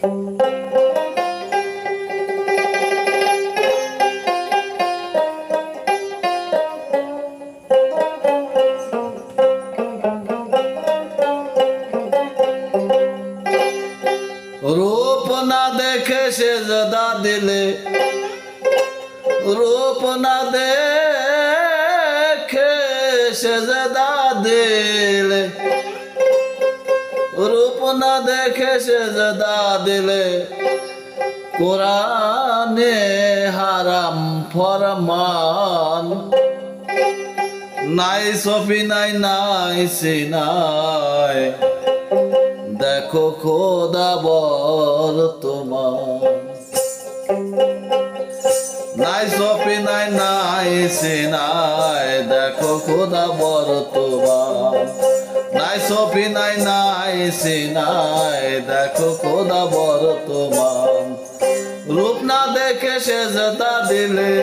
रूप ना देखे सेजदा दिले, रूप ना देखे सेजदा दिले, रूप ना देखे सेजदा दिले, कुराने हाराम फरमान, নাই সফি নাই নাই সিনাই, দেখো খোদা বর্তমান। নাই সফি নাই নাই সিনাই, দেখো খোদা বর্তমান। নাই সফি নাই নাই সিনাই, দেখো খোদা বর্তমান। রূপ না দেখে সেজদা দিলে,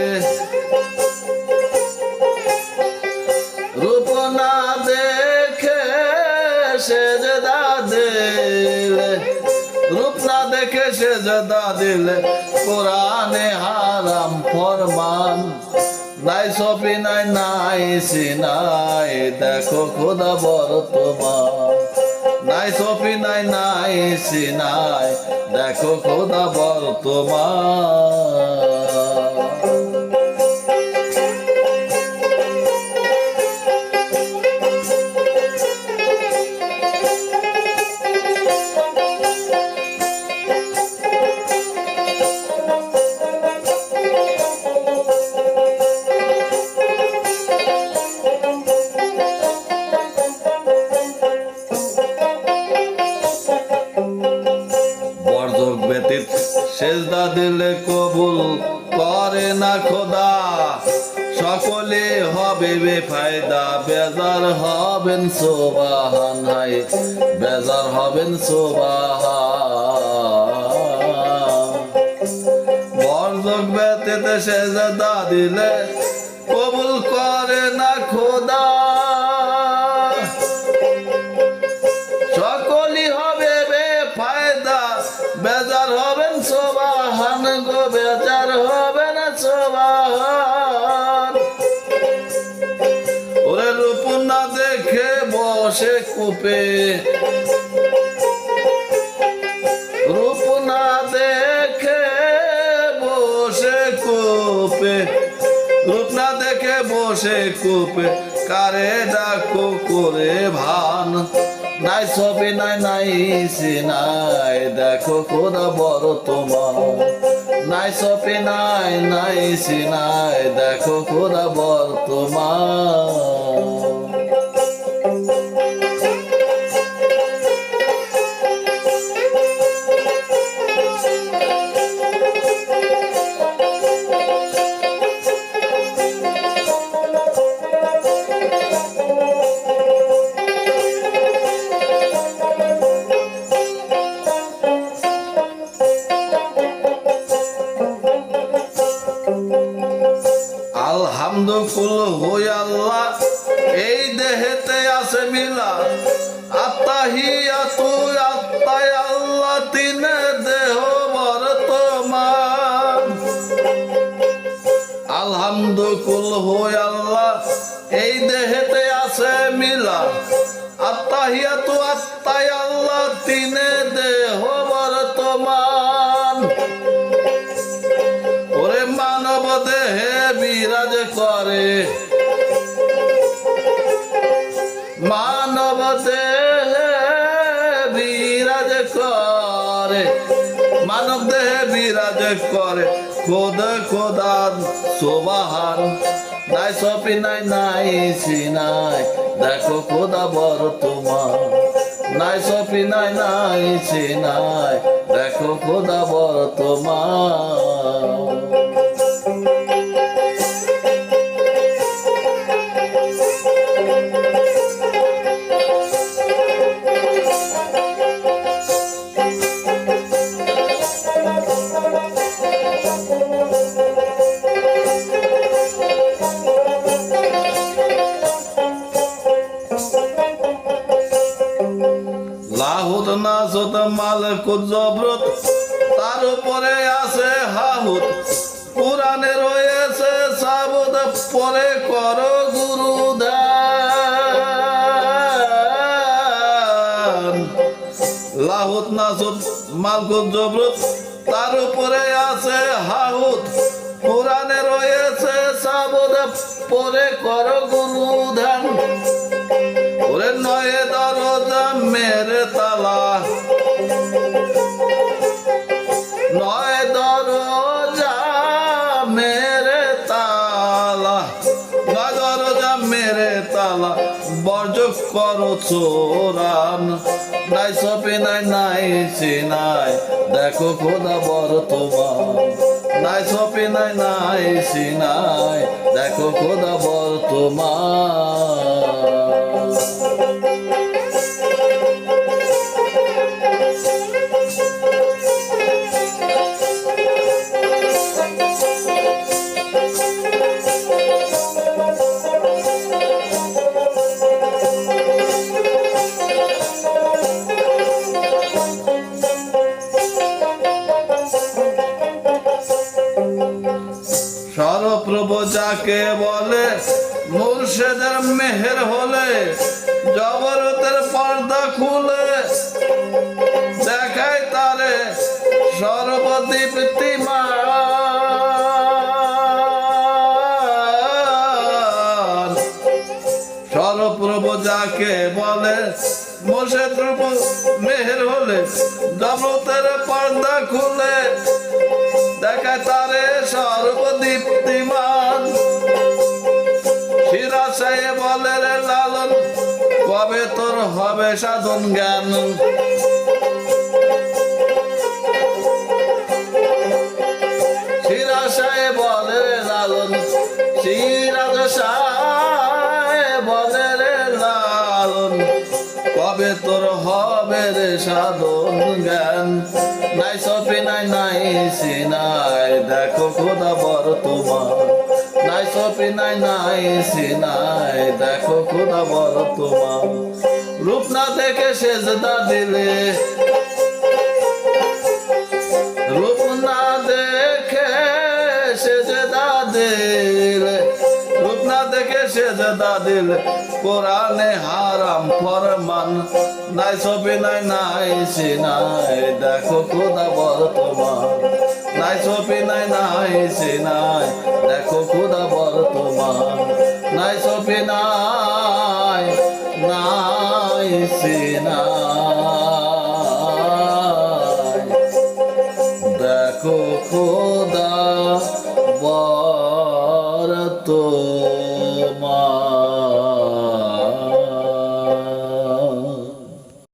रूप ना देखे सेजदा दिले, रूप ना देखे सेजदा दिले, कुराने हाराम फरमान। নাই সফি নাই নাই সিনাই, দেখো খোদা বর্তমান। নাই সফি নাই নাই সিনাই, দেখো খোদা বর্তমান। সেজদা দিলে কবুল করে না খোদা, সকলে হবে বেফায়দা, বেজার হবেন সুবহান, হায় বেজার হবেন সুবহান। বরজক ব্যতীত সেজদা দিলে কবুল করে না খোদা, সকলই হবে বেফায়দা, বেজার হবেন সুবহান গো, বেজার হবেন সুবহান। ওরে রূপ না দেখে বসে কূপে, রূপ না দেখে বসে কূপে, রূপ না দেখে বসে কূপে, কারে ডাকো করে ভান। নাই সফি নাই নাই সিনাই, দেখো খোদা বর্তমান। নাই সফি নাই নাই সিনাই, দেখো খোদা বর্তমান। আলহামদুকুল হই আল্লাহ, এই দেহেতে আছে মিলা, আত্তাহিয়াতু আত্তাই আল্লাহ, তিনে দেহ বর্তমান। আলহামদুকুল হই আল্লাহ, এই দেহেতে আছে মিলা, আত্তাহিয়াতু আত্তাই আল্লাহ, তিনে দেহ বর্তমান। ওরে মানব দেহে বিরাজ করে, মানব দেহে বিরাজ করে, মানব দেহে বিরাজ করে, খোদা খোদা সুবহান। নাই সফি নাই নাই সিনাই, দেখো খোদা বর্তমান। নাই সফি নাই নাই সিনাই, দেখো খোদা বর্তমান। লাহুত নাসুত মাল মালকুত জবরত, তার উপরে আছে হাহুত, কোরআনে রয়েছে সাবুত, পরে করো গুরু ধ্যান। লাহুত নাসুত মালকুত জবরত, তার উপরে আছে হাহুত, কোরআনে রয়েছে সাবুত, পরে করো গুরু ধ্যান। ওরে নয় দরজা মেরে তালা, নয় দরজা মেরে তালা, নয় দরজা মেরে তালা, বর্জ করো চোরান। নাই সপে নাই নাই সিনাই, দেখো খোদা বর্তমান। নাই সপে নাই নাই সিনাই, দেখো খোদা বর্তমান। সরপ্রভু যাকে বলে, মুর্শিদের মেহের হলে, জবরতের পর্দা খুলে, দেখায় তারে সর্বদীপ্তিমান। সরপ্রভু যাকে বলে, মুর্শিদ মেহের হলে, জবরতের পর্দা খুলে, দেখায় তারে সর্বদীপ্তিমান। শিরাশায় বলে রে লালন, কবে তোর হবে সাধন জ্ঞান। শিরাশায় বলে রে লালন, শিরাশায় বলে রে লালন, কবে তোর হবে রে সাধন জ্ঞান। নাই সপে নাই নাই সিনাই, দেখো খোদা বর্তমান। নাই সপে নাই নাই সিনাই, দেখো খোদা বর্তমান। রূপ না দেখে সেজদা দিলে, রূপ না দেখে সেজদা দিলে, রূপ না দেখে সেজদা দিলে, কোরআনে হারাম ফরমান। নাই সপে নাই নাই সিনাই, দেখো খোদা বর্তমান। নাই সপে নাই নাই সিনাই, দেখো খোদা বর্তমান। নাই সপে নাই নাই সিনাই, দেখো খোদা বর্তমান।